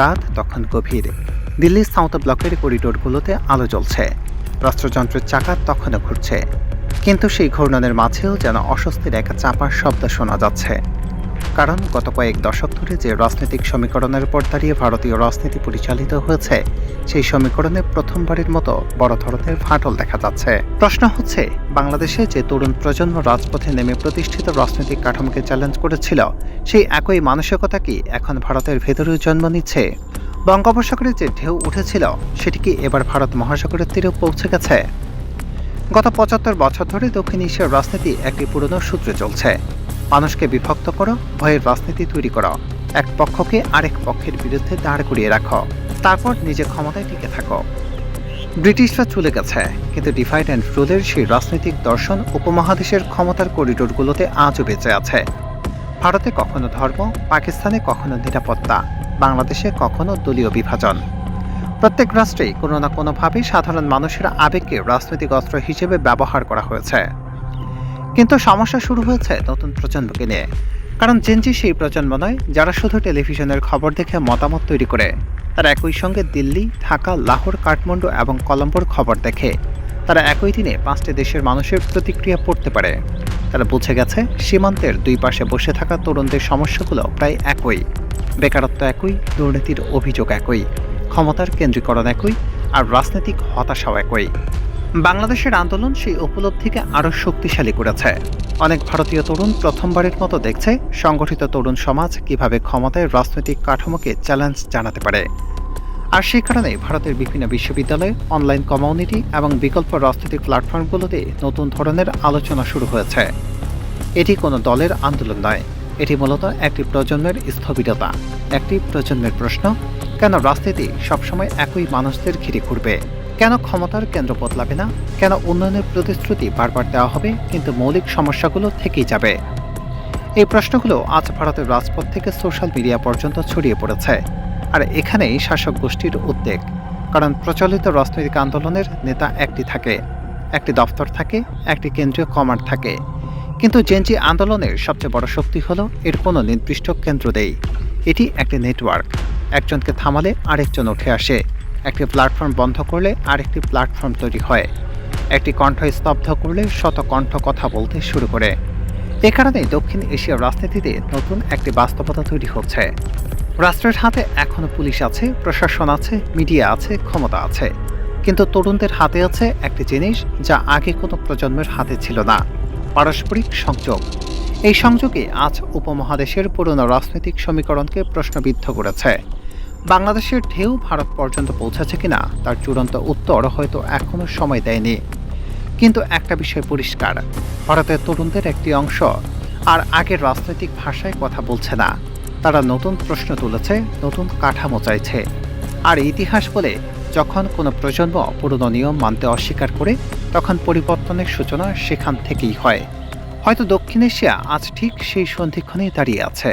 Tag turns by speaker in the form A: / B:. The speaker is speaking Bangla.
A: রাত তখন গভীর। দিল্লির সাউথ ব্লকের করিডোরগুলোতে আলো জ্বলছে, রাষ্ট্রযন্ত্রের চাকা তখনও ঘুরছে। কিন্তু সেই ঘূর্ণনের মাঝেও যেন অস্বস্তির এক চাপার শব্দ শোনা যাচ্ছে। কারণ গত কয়েক দশক ধরে যে রাজনৈতিক সমীকরণের উপর দাঁড়িয়ে ভারতীয় রাজনীতি পরিচালিত হয়েছে, সেই সমীকরণে প্রথমবারের মতো বড় ধরনের ফাটল দেখা যাচ্ছে। প্রশ্ন হচ্ছে, বাংলাদেশে যে তরুণ প্রজন্ম রাজপথে নেমে প্রতিষ্ঠিত রাজনৈতিক কাঠামোকে চ্যালেঞ্জ করেছিল, সেই একই মানসিকতা কি এখন ভারতের ভেতরেও জন্ম নিচ্ছে? বঙ্গোপসাগরে যে ঢেউ উঠেছিল, সেটি কি এবার ভারত মহাসাগরের তীরেও পৌঁছে গেছে? গত ৭৫ বছর ধরে দক্ষিণ এশিয়ার রাজনীতি একটি পুরনো সূত্রে চলছে। মানুষকে বিভক্ত করো, ভয়ের রাজনীতি তৈরি করো, এক পক্ষকে আরেক পক্ষের বিরুদ্ধে দাঁড় করিয়ে রাখো, তারপর নিজে ক্ষমতায় টিকে থাকো। ব্রিটিশরা চলে গেছে, কিন্তু ডিভাইড অ্যান্ড রুলের সেই রাজনৈতিক দর্শন উপমহাদেশের ক্ষমতার করিডোরগুলোতে আজও বেঁচে আছে। ভারতে কখনো ধর্ম, পাকিস্তানে কখনো নিরাপত্তা, বাংলাদেশে কখনো দলীয় বিভাজন। প্রত্যেক রাষ্ট্রেই কোনো না কোনোভাবে সাধারণ মানুষের আবেগকে রাজনৈতিক অস্ত্র হিসেবে ব্যবহার করা হয়েছে। কিন্তু সমস্যা শুরু হয়েছে নতুন প্রজন্মকে নিয়ে। কারণ জেনজি সেই প্রজন্ম নয় যারা শুধু টেলিভিশনের খবর দেখে মতামত তৈরি করে। তারা একই সঙ্গে দিল্লি, ঢাকা, লাহোর, কাঠমান্ডু এবং কলম্বোর খবর দেখে। তারা একই দিনে 5টি দেশের মানুষের প্রতিক্রিয়া পড়তে পারে। তারা বুঝে গেছে সীমান্তের দুই পাশে বসে থাকা তরুণদের সমস্যাগুলো প্রায় একই। বেকারত্ব একই, দুর্নীতির অভিযোগ একই, ক্ষমতার কেন্দ্রীকরণ একই, আর রাজনৈতিক হতাশাও একই। বাংলাদেশের আন্দোলন সেই উপলব্ধিকে আরও শক্তিশালী করেছে। অনেক ভারতীয় তরুণ প্রথমবারের মতো দেখছে সংগঠিত তরুণ সমাজ কিভাবে ক্ষমতায় রাজনৈতিক কাঠামোকে চ্যালেঞ্জ জানাতে পারে। আর সেই কারণে ভারতের বিভিন্ন বিশ্ববিদ্যালয়, অনলাইন কমিউনিটি এবং বিকল্প রাজনৈতিক প্ল্যাটফর্মগুলোতে নতুন ধরনের আলোচনা শুরু হয়েছে। এটি কোনো দলের আন্দোলন নয়, এটি মূলত একটি প্রজন্মের স্থবিরতা, একটি প্রজন্মের প্রশ্ন: কেন রাজনীতি সবসময় একই মানুষদের ঘিরে ঘুরবে? কেন ক্ষমতার কেন্দ্র বদলাবে না? কেন উন্নয়নের প্রতিশ্রুতি বারবার দেওয়া হবে কিন্তু মৌলিক সমস্যাগুলো থেকেই যাবে? এই প্রশ্নগুলো আজ ভারতের রাজপথ থেকে সোশ্যাল মিডিয়া পর্যন্ত ছড়িয়ে পড়েছে। আর এখানেই শাসক গোষ্ঠীর উদ্বেগ। কারণ প্রচলিত রাজনৈতিক আন্দোলনের নেতা একটি থাকে, একটি দফতর থাকে, একটি কেন্দ্রীয় কমান্ড থাকে। কিন্তু জেনজি আন্দোলনের সবচেয়ে বড় শক্তি হলো এর কোনো নির্দিষ্ট কেন্দ্র নেই। এটি একটি নেটওয়ার্ক। একজনকে থামালে আরেকজন উঠে আসে, একটি প্ল্যাটফর্ম বন্ধ করলে আরেকটি প্ল্যাটফর্ম তৈরি হয়, একটি কণ্ঠ স্তব্ধ করলে শত কণ্ঠ কথা বলতে শুরু করে। এ কারণেই দক্ষিণ এশিয়ার রাজনীতিতে নতুন একটি বাস্তবতা তৈরি হচ্ছে। রাষ্ট্রের হাতে এখনো পুলিশ আছে, প্রশাসন আছে, মিডিয়া আছে, ক্ষমতা আছে। কিন্তু তরুণদের হাতে আছে একটি জিনিস যা আগে কোনো প্রজন্মের হাতে ছিল না: পারস্পরিক সংযোগ। এই সংযোগে আজ উপমহাদেশের পুরনো রাজনৈতিক সমীকরণকে প্রশ্নবিদ্ধ করেছে। বাংলাদেশের ঢেউ ভারত পর্যন্ত পৌঁছেছে কিনা তার চূড়ান্ত উত্তর হয়তো এখনো সময় দেয়নি। কিন্তু একটা বিষয় পরিষ্কার: ভারতের তরুণদের একটি অংশ আর আগের রাজনৈতিক ভাষায় কথা বলছে না। তারা নতুন প্রশ্ন তুলেছে, নতুন কাঠামো চাইছে। আর ইতিহাস বলে, যখন কোনো প্রজন্ম পুরনো নিয়ম মানতে অস্বীকার করে, তখন পরিবর্তনের সূচনা সেখান থেকেই হয়। হয়তো দক্ষিণ এশিয়া আজ ঠিক সেই সন্ধিক্ষণেই দাঁড়িয়ে আছে।